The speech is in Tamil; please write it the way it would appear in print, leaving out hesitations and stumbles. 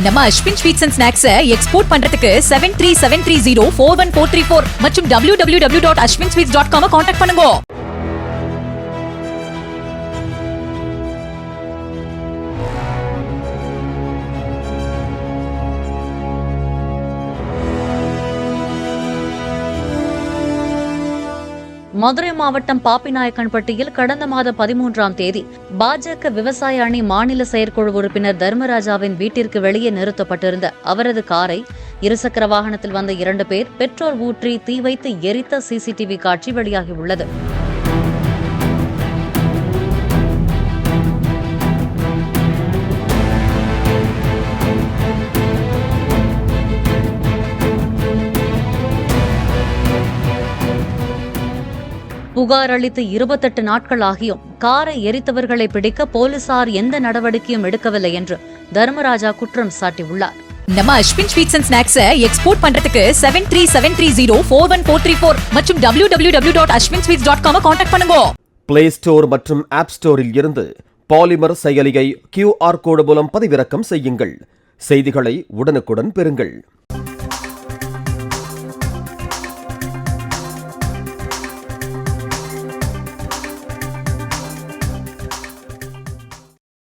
நம்ம Ashwin sweets and snacks export பண்றதுக்கு 7373041434 மற்றும் www.ashwinsweets.com கான்டாக்ட் பண்ணுங்க. மதுரை மாவட்டம் பாப்பிநாயக்கன்பட்டியில் கடந்த மாதம் 13ஆம் தேதி பாஜக விவசாய அணி மாநில செயற்குழு உறுப்பினர் தர்மராஜாவின் வீட்டிற்கு வெளியே நிறுத்தப்பட்டிருந்த அவரது காரை இருசக்கர வாகனத்தில் வந்த 2 பேர் பெட்ரோல் ஊற்றி தீ வைத்து எரித்த சிசிடிவி காட்சி வெளியாகியுள்ளது. புகார் அளித்து 28 நாட்கள் ஆகியும் காரை எரித்தவர்களை பிடிக்க போலீசார் எந்த நடவடிக்கையும் எடுக்கவில்லை என்று தர்மராஜா குற்றம் சாட்டியுள்ளார். நம்ம Ashwin sweets and snacks export பண்றதுக்கு 7373041434 மற்றும் www.ashwinsweets.com கான்டாக்ட் பண்ணுங்க. பிளே ஸ்டோர் மற்றும் ஆப் ஸ்டோரில் இருந்து பாலிமர் செயலியை QR கோடு மூலம் பதிவிறக்கம் செய்யுங்கள். செய்திகளை உடனுக்குடன் பெறுங்கள்.